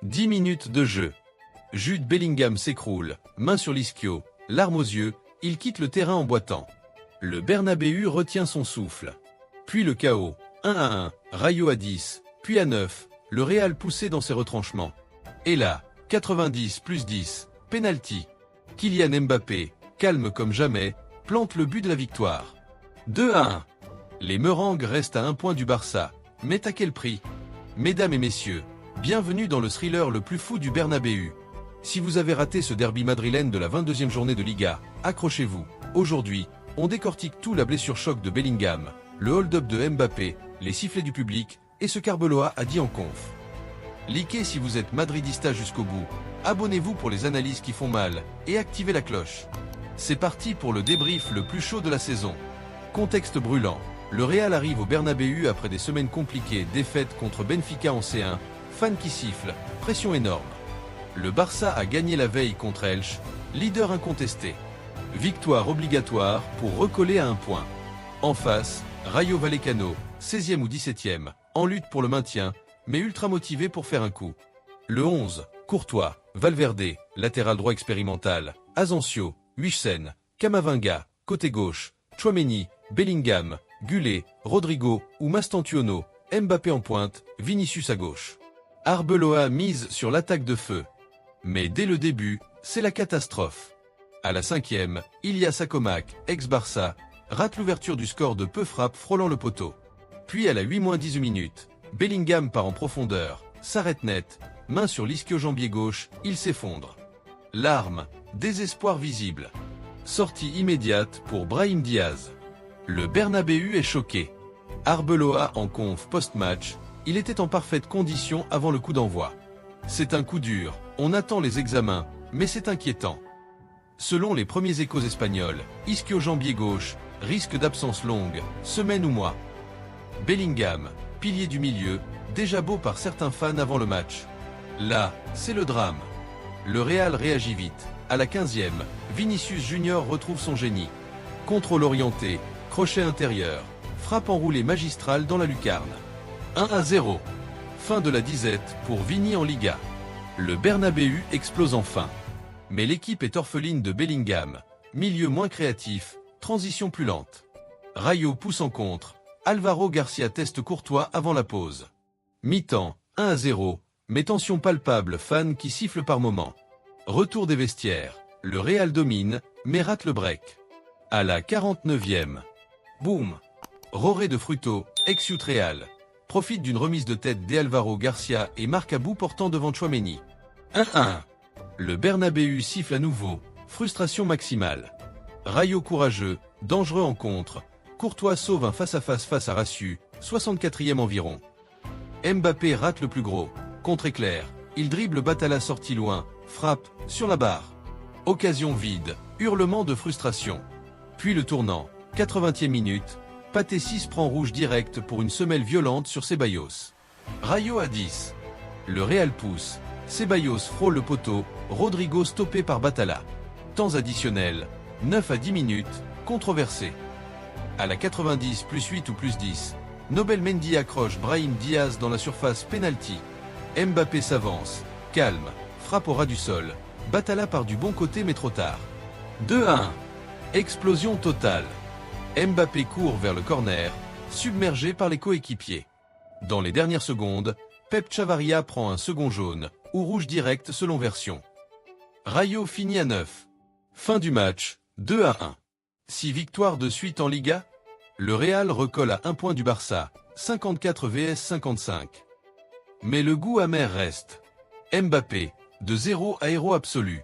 10 minutes de jeu. Jude Bellingham s'écroule, main sur l'ischio, larmes aux yeux, il quitte le terrain en boitant. Le Bernabéu retient son souffle. Puis le chaos, 1-1, Rayo à 10, puis à 9, le Real poussé dans ses retranchements. Et là, 90 plus 10, penalty. Kylian Mbappé, calme comme jamais, plante le but de la victoire. 2-1. Les Merengues restent à 1 point du Barça, mais à quel prix? Mesdames et messieurs, bienvenue dans le thriller le plus fou du Bernabéu. Si vous avez raté ce derby madrilène de la 22e journée de Liga, accrochez-vous. Aujourd'hui, on décortique tout, la blessure choc de Bellingham, le hold-up de Mbappé, les sifflets du public et ce qu'Arbeloa a dit en conf. Likez si vous êtes madridista jusqu'au bout, abonnez-vous pour les analyses qui font mal et activez la cloche. C'est parti pour le débrief le plus chaud de la saison. Contexte brûlant, le Real arrive au Bernabéu après des semaines compliquées, défaite contre Benfica en C1, fans qui sifflent, pression énorme. Le Barça a gagné la veille contre Elche, leader incontesté. Victoire obligatoire pour recoller à 1 point. En face, Rayo Vallecano, 16e ou 17e, en lutte pour le maintien, mais ultra motivé pour faire un coup. Le 11, Courtois, Valverde, latéral droit expérimental, Asensio, Huijsen, Camavinga, côté gauche, Tchouaméni, Bellingham, Gullet, Rodrigo ou Mastantuono, Mbappé en pointe, Vinicius à gauche. Arbeloa mise sur l'attaque de feu. Mais dès le début, c'est la catastrophe. À la 5e, Ilias Akomak, ex-Barça, rate l'ouverture du score de peu, frappe frôlant le poteau. Puis à la 8-10 minutes, Bellingham part en profondeur, s'arrête net, main sur l'ischio-jambier gauche, il s'effondre. Larmes, désespoir visible. Sortie immédiate pour Brahim Diaz. Le Bernabéu est choqué. Arbeloa en conf post-match, il était en parfaite condition avant le coup d'envoi. C'est un coup dur, on attend les examens, mais c'est inquiétant. Selon les premiers échos espagnols, ischio-jambier gauche, risque d'absence longue, semaine ou mois. Bellingham, pilier du milieu, déjà beau par certains fans avant le match. Là, c'est le drame. Le Real réagit vite. À la 15e, Vinicius Junior retrouve son génie. Contrôle orienté, crochet intérieur, frappe enroulée magistrale dans la lucarne. 1-0. Fin de la disette pour Vini en Liga. Le Bernabéu explose enfin. Mais l'équipe est orpheline de Bellingham, milieu moins créatif, transition plus lente. Rayo pousse en contre, Alvaro Garcia teste Courtois avant la pause. Mi-temps, 1-0, mais tension palpable, fans qui sifflent par moments. Retour des vestiaires, le Real domine, mais rate le break. À la 49e, boum, Roré de Fruto, ex-Youth Real, profite d'une remise de tête d'Alvaro Garcia et marque à bout portant devant Tchouaméni. 1-1. Le Bernabéu siffle à nouveau, frustration maximale. Rayo courageux, dangereux en contre, Courtois sauve un face-à-face face à Rassu, 64e environ. Mbappé rate le plus gros, contre éclair, il dribble Batalla sorti loin, frappe, sur la barre. Occasion vide, hurlement de frustration. Puis le tournant, 80e minute, Pathé 6 prend rouge direct pour une semelle violente sur Ceballos. Rayo à 10. Le Real pousse, Ceballos frôle le poteau, Rodrigo stoppé par Batalla. Temps additionnel, 9 à 10 minutes, controversé. À la 90 plus 8 ou plus 10, Nobel Mendy accroche Brahim Diaz dans la surface penalty. Mbappé s'avance, calme, frappe au ras du sol, Batalla part du bon côté mais trop tard. 2-1. Explosion totale. Mbappé court vers le corner, submergé par les coéquipiers. Dans les dernières secondes, Pep Chavaria prend un second jaune, ou rouge direct selon version. Rayo finit à 9. Fin du match, 2-1. 6 victoires de suite en Liga. Le Real recolle à 1 point du Barça, 54 vs 55. Mais le goût amer reste. Mbappé, de 0 à héros absolu.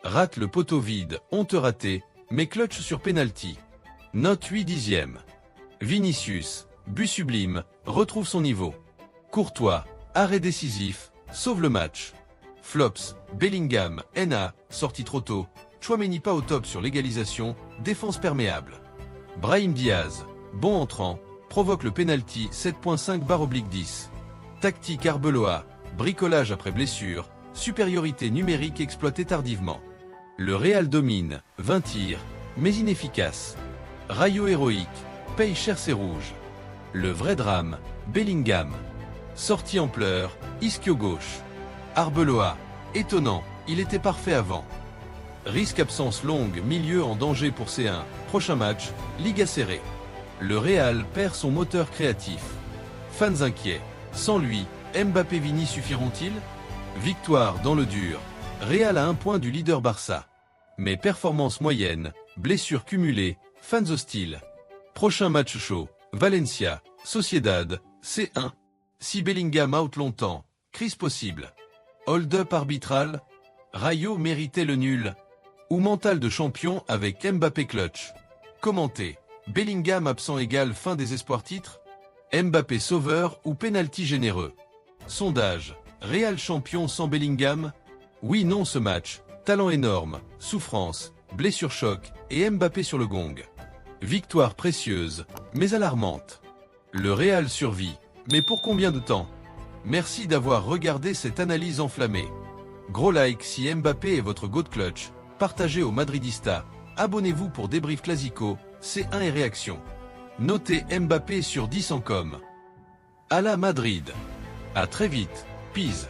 Rate le poteau vide, honte ratée, mais clutch sur penalty. Note 8/10. Vinicius, but sublime, retrouve son niveau. Courtois, arrêt décisif, sauve le match. Flops, Bellingham, NA, sorti trop tôt, Tchouaméni pas au top sur l'égalisation, défense perméable. Brahim Diaz, bon entrant, provoque le penalty 7.5/10. Tactique Arbeloa, bricolage après blessure, supériorité numérique exploitée tardivement. Le Real domine, 20 tirs, mais inefficace. Rayo héroïque, paye cher ses rouges. Le vrai drame, Bellingham. Sortie en pleurs, ischio gauche. Arbeloa. Étonnant, il était parfait avant. Risque absence longue, milieu en danger pour C1. Prochain match, Liga serrée. Le Real perd son moteur créatif. Fans inquiets. Sans lui, Mbappé-Vini suffiront-ils? Victoire dans le dur. Real à 1 point du leader Barça. Mais performance moyenne, blessures cumulées, fans hostiles. Prochain match chaud, Valencia, Sociedad, C1. Si Bellingham out longtemps, crise possible. Hold-up arbitral. Rayo méritait le nul. Ou mental de champion avec Mbappé clutch. Commenté. Bellingham absent égale fin des espoirs titres. Mbappé sauveur ou pénalty généreux. Sondage. Real champion sans Bellingham? Oui non ce match. Talent énorme, souffrance, blessure choc et Mbappé sur le gong. Victoire précieuse, mais alarmante. Le Real survit. Mais pour combien de temps? Merci d'avoir regardé cette analyse enflammée. Gros like si Mbappé est votre GOAT clutch. Partagez au Madridista. Abonnez-vous pour débrief classico, C1 et réaction. Notez Mbappé sur 10 en com. À la Madrid. À très vite. Peace.